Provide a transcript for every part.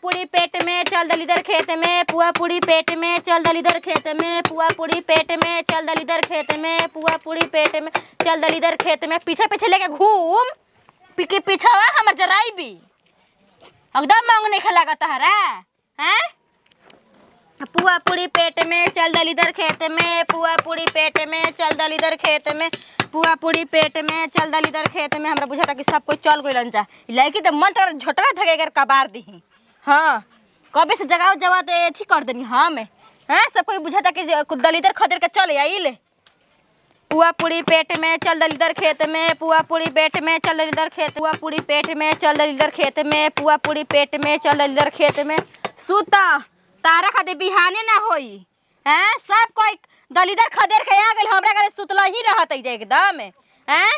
पूरी पेट में चल दलीदर खेत में, पुआ पूरी पेट में चल दलीदर खेत में, पुआ पूरी पेट में चल दलीदर खेत में, पुआ पूरी पेट में चल दलीदर खेत में। पीछे पीछे लेके घूम पीके पीछावा हमर जराई भी एकदम मांग नहीं खला तहरा हैं। पुआ पूरी पेट में चल दलीदर खेत में, पुआ पूरी पेट में चल दलीदर खेत में, पुआ पूरी पेट में चल दलीदर खेत में। हमरा बुझाता कि सब कोई चल गइलन जा लड़की तो मन तर झटका धगेगर कबार दी। हाँ कबे से जगाव जवा तो एथी कर देनी हम हैं। सब कोई बुझाता कि दलीदर खदेर के चल आइले। पुआ पूरी पेट में चल दलीदर खेत में, पुआ पूरी पेट में चल दलीदर खेत, पुआ पूरी पेट में चल दलीदर खेत में, पुआ पूरी पेट में चल दलीदर खेत में। सूता तारा खाते बिहाने ना होई हैं। सब कोई दलीदर खदेर के आ गेल हमरा घरे सुतला ही रहत एकदम हैं।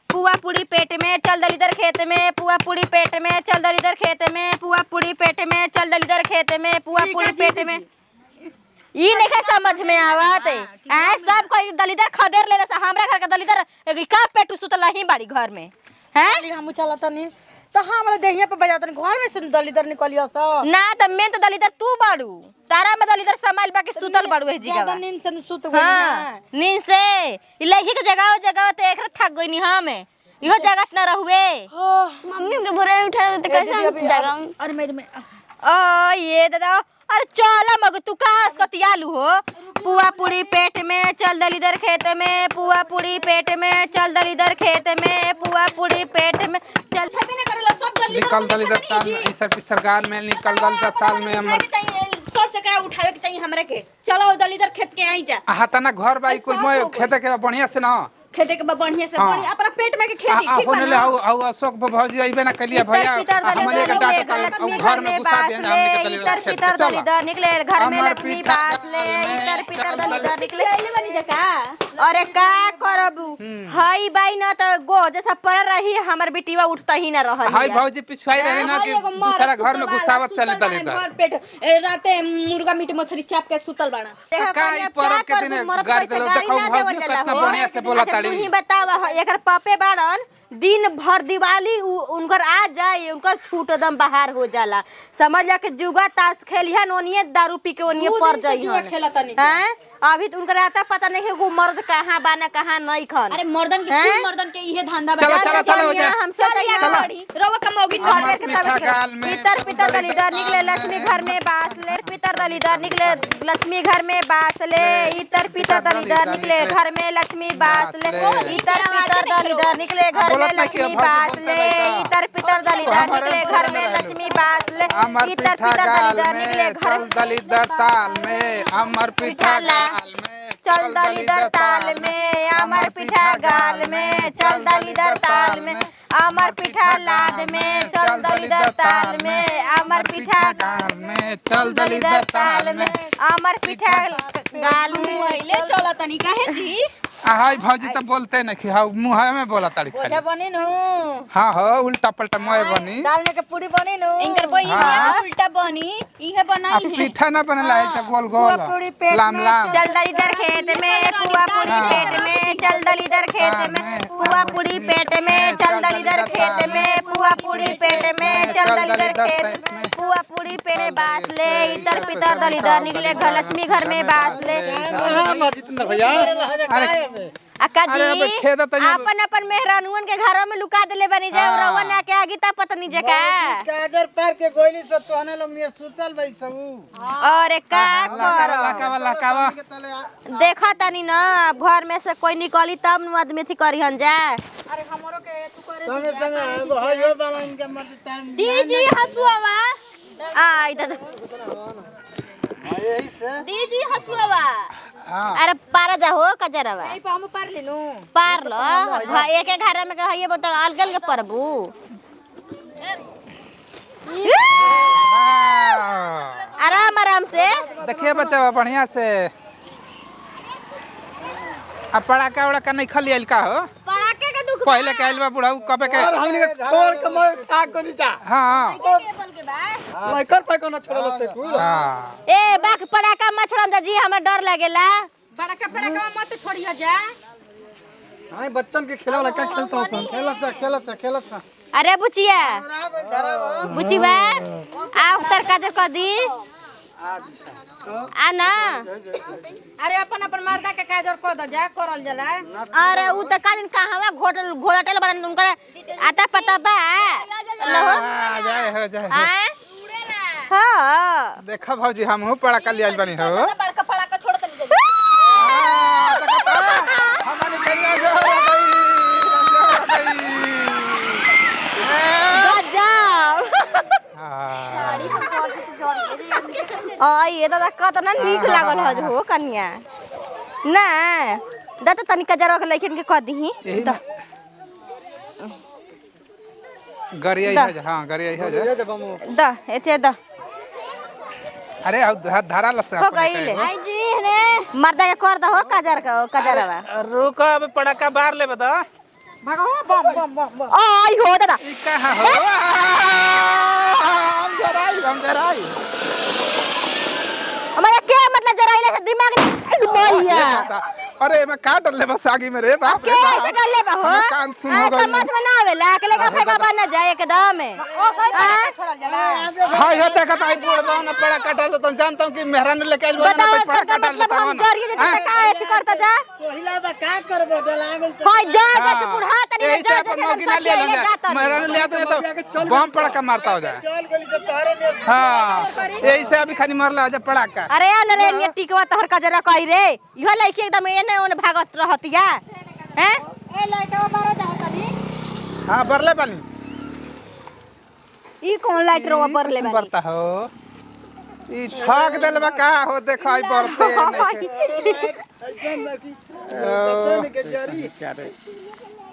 पुआ पूरी पेट में चल दलीदर खेत में, पुआ पूरी पेट में चल दलीदर खेत में, पुआ पूरी पेट में चल दलीदर खेत में, पुआ पूरी पेट में। ई नहीं समझ में आवत है सब कोई दलीदर खदेर ले हमरा घर के दलीदर का पेट सुतला ही बाड़ी घर में हैं। हम चलता नहीं तो हमरा देहिया पे बजा तनी घर में से दलीदर निकलियो स ना त मैं तो दलीदर तू बाड़ू तारा में दलीदर संभाल बाकी सुतल बाड़ू है जीगा नींद से सुत गई हां नींद से इलाही के जगह जगह ते एकरा थक गईनी हम इहो जगह न रहुए। मम्मी के बुरा उठा तो कैसे जगह। अरे मेरे ये दादा अरे चल मग तू कास कतियालू हो। पुआ पूरी पेट में चल दलीदर खेत में, पुआ पूरी पेट में चल दलीदर खेत में, पुआ पूरी पेट में चल छबे न करला सब दलीदर निकल दलीदर ताल में इस सरकार में निकल दलीदर ताल में हम सर से करा उठावे के चाहिए हमरा के। चलो दलीदर खेत के आई जा हातना घर बाई कुल मोय खेत के बढ़िया से ना खेते के बढ़िया से बढ़िया अपना पेट में के खेती ठीक होने ले आओ अशोक भौजी आइबे ना कलिया भैया हमने के डाटा घर में घुसा दे हमने के दलीदर खेत पितर दलीदर निकले घर में लक्ष्मी बास ले इतर पितर दलीदर निकले ले बनी जका। अरे का करबू हई बाई ना तो गो जैसा पर रही हमर बेटीवा उठता ही ना रहल। हाय भौजी पिछवाई रहे ना कि दूसरा घर में घुसावत चले दलीदर पेट राते मुर्गा मीट मछली चाप के सुतल बाड़ा का ई परब के दिन गाड़ी देलो देखो भौजी कितना बढ़िया से बोला ताड़ी। तू ही बतावा एकर पापे बाड़न दिन भर दिवाली उनकर आ जाए उनकर छूट एकदम बाहर हो जाला। समझ जा के जुगा ताश खेलिहन ओनिए दारू पी के ओनिए पड़ जाइहन हैं। अभी तो उनकर आता पता नहीं है वो मर्द कहां बाना कहां नहीं खन। अरे मर्दन के कुल मर्दन के इहे धंधा बा। चलो चलो चलो हो जा हम सब रोवा कमौगी घर के तब पितर पितर दलीदर निकले लक्ष्मी घर में बास ले, पितर दलीदर निकले लक्ष्मी घर में बास ले, इतर पितर दलीदर निकले घर में लक्ष्मी बास ले, इतर पितर दलीदर निकले घर में लक्ष्मी बास ले, इतर पितर दलीदर निकले घर में लक्ष्मी बास ले, इतर पितर दलीदर निकले घर दलीदर ताल में अमर पिठा चल दलीदर ताल में अमर पिठा गाल में, चल दलीदर ताल में अमर पिठा लाद में, चल दलीदर ताल में अमर पिठा गाल में, चल दलीदर ताल में अमर पिठा गाल में ले चला तनी काहे जी। हाय भौजी तो बोलते नहीं कि हां मुंह में बोला ताड़ी खाली। ओजा बनी नु हां हो उल्टा पलटा मोय बनी दाल में के पूरी बनी नु इनकर बोई उल्टा बनी इहे बनाई है पीठा ना बनला है गोल गोल लाम लाम। चल दलीदर खेत में पुआ पूरी पेट में, चल दलीदर खेत में पुआ पूरी पेट में, चल दलीदर खेत में पुआ पूरी पेट में, चल दलीदर खेत में पुआ पूरी पेट बास ले, इतर पितर दलीदर निकले घर लक्ष्मी घर में बास ले। हां जितेंद्र भैया अरे अक्का अरे अब जी खेद त अपन अपन मेहरानुन के घर में लुका देले बनी जाए रवा ना के आगी ता पत्नी जका कागर पार के गोली से तोहने लोग नियर सुतल भाई सब। और का करो लकावा देखा तनी ना घर में से कोई निकली तब न आदमी थी करिहन जा। अरे हमरो के तू करे संगे संगे हयो वाला इनके मत टाइम दीजी हसुआवा आई दादा यही से दीजी हसुआवा हां अरे पारा जा हो कजरवा नहीं पा हम पार लेनु पार लो एक एक घर में कहिए बता अलगल के परबू आराम आराम से देखिए बच्चा बढ़िया से अब पड़ाका उड़ाका नहीं खली आइल का हो पड़ाके के दुख पहले के आइल बा बुढ़ाऊ कबे के और हमनी के छोड़ के मैं ताक को नीचा हां बल के बा लइकर पे कोनो छोड़ल से तू हां ए बाक पड़ाका मछरम जी हमरा डर लागेला। बड़का मत छोड़िया जा। हां बच्चन के खिलावला का खेलता हूं खेलत से अरे बुचिया बुचिवा आ उतर काजर कर दी आ ना। अरे अपन अपन मर्दा के काजर कर दो जा करल जाला। अरे उ त काजन कहवा घोटल बन उनका आता पता बा लहो जाए हो जाए आ हां देखा भौजी हमहू पड़ा कल आइल बनी हो बड़का फड़ाका छोड़ तनी दे। हमारी कन्या जो हो ये दादा कतना नीक लागल ह हो कन्या ना द त तनिक जरा के लेकिन के क दही गरिया है हां गरिया है द एते द अरे धारा लसा हो गइले आई जी ने मर्दा के कर द हो कजरवा रुको अब पड़का बाहर ले बता भागो बम बम बम। आई हो दादा ई कहां हो हम जराई हमारा क्या मतलब जराइले से दिमाग मरिया अरे मैं का डर ले बस आगे में रे बाप रे क्या ऐसे कर ले बा हो कान सुन हो गई समझ में ना आवेला के लेका फेंका बन जाए एकदम ओ सही छोड़ल जाला। हाय होते का भाई बूढ़ बाव ना पड़ा कटा तो जानता हूं कि मेहरान लेके आइल बना बताओ तो पड़ा का कटा मतलब लेता हम हूं जरिए जे का ऐसे करता जा पहिला बा का करबो डलागल हाय जा जा बुढ़ा तनी ऐसे जा अपन मौगी ना ले ले मेहरान ले आते तो बम पड़ा का मारता हो जाए चल गली तो तारे ने हां ऐसे अभी खाली मरला हो जा पड़ा का अरे अरे ये टिकवा तहर का जरा कई रे इहो लइके एकदम एने ओने भागत रहतिया हैं ए लाइटवा बारा जा तनी। हां बरले पानी ई कौन लाइट रवा पर ले बरता हो ई ठग देलबा का हो देखाई बरते नहीं के जरी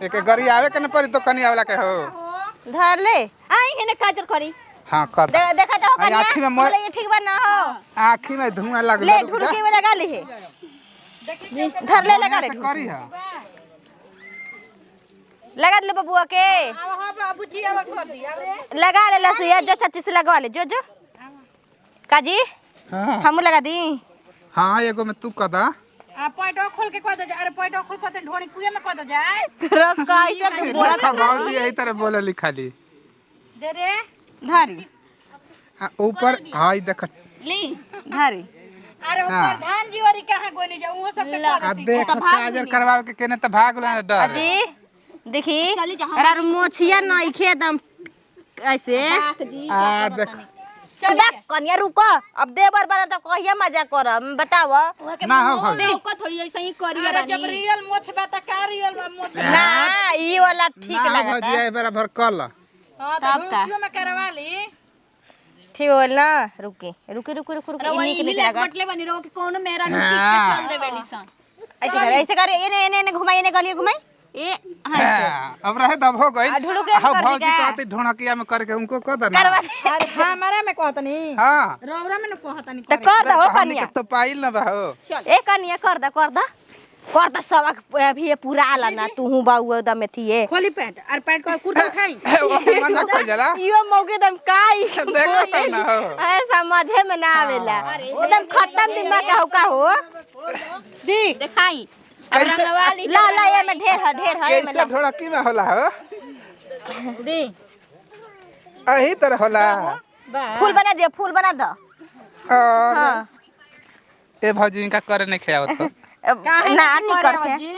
एक गरी आवे के न परी तो कनी आवेला के हो धर ले आई हेने काजर करी हां कर देखा जाओ कन्या आँखी में मोय- ये ठीक बा ना हो आँखी में धुआं लग ले ढुड़की में लगा ली है धर ले लगा ले करी है लगा ले बबुआ के अब हां बुची अब कर दी अरे लगा ले लसुया जो छत्ती से लगवा ले जो जो काजी हां हम लगा दी हां एगो में तू कदा आ पैटो खोल के कर दो जा। अरे पैटो खोल के ढोणी कुए में कर दो जाए रखा इसे देखा बाबूजी यही तरह बोले लिखा ली दे रे धरी ऊपर हां देख ली धरी अरे ऊपर धान जीवरी कहां गोनी जा वो सब के आ देख काजर करवावे के केने त भाग ला डर अजी देखी अरे मोछिया नहीं खेदम ऐसे आ देख चल कन्या रुको अब देवर बना तो कहिया मजा करम बताव ना हो भाई दिक्कत होई ऐसे ही करिए बानी। जब रियल मोछ बा त का रियल मोछ ना ई वाला ठीक ना लगता भौजी आई बराबर कल हां तब तो का? ढोणियों में करवा ली। ठीक होल ना रुकी रुकी रुकी रुकी रुकी नीक नीक लगा बटले बनी रो कि कोनो मेरा हाँ। चल देबेली सन। ऐसे करे एने एने एने घुमाई एने गली घुमाई ए हाँ, अब रहे तब हो गई आ, ढुड़ू के हाँ, कर भौजी देगा। कहती ढोणकिया में करके उनको कह देना करवा अरे हमारा में कहतनी हाँ रौरा में न कहतनी तो कर दो हमनी कन्या के तो पाइल ना बा हो ए कन्या कर दा सबक अभी ये पूरा आला ना तू हूं बाऊ एकदम एथिए खोली पैंट और पैंट को कुर्ता उठाई ओ मना कर जाला इयो मौके दम काई देखो तो ना हो अरे समझे में ना आवेला एकदम खत्म दिमाग का हो देख दिखाई कैसे ला ला ये में ढेर है ये में कैसे ढोणकी में होला हो दे यही तरह होला फूल बना दे फूल बना दो और हां ए भौजी इनका करे नहीं खावत तो काहे ना नहीं नहीं करे करते जी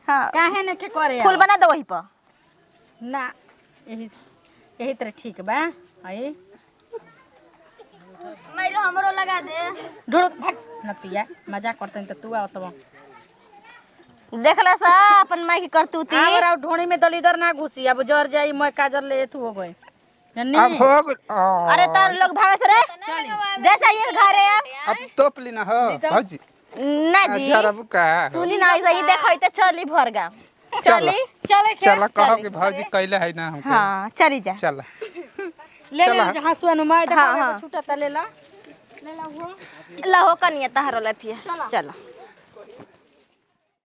हां काहे ने के करे फूल बना दो वही पर ना यही यही तरह ठीक बा आई मेरे हमरो लगा दे ढोड़ भाग नतिया मजाक करतन त तू आवतबो देखला सा अपन माई की करतूती हमरा ढोणी में दलीदर ना घुसी अब जर जाई मैं काजर ले तू हो गई जन्नी अब हो अरे तार लोग भागे से रे जैसा ये घर है अब तोप ली ना हो भौजी ना जी अच्छा रबू का सुनी ना ऐसा ही देखई त चली भरगा चली चले के चला कहो कि भौजी कैले है ना हमके हां चली जा चला ले ले जहां सुनु माय हाँ, हाँ। छूटा त ले ला वो लहो कनिया तहरो लथिया चला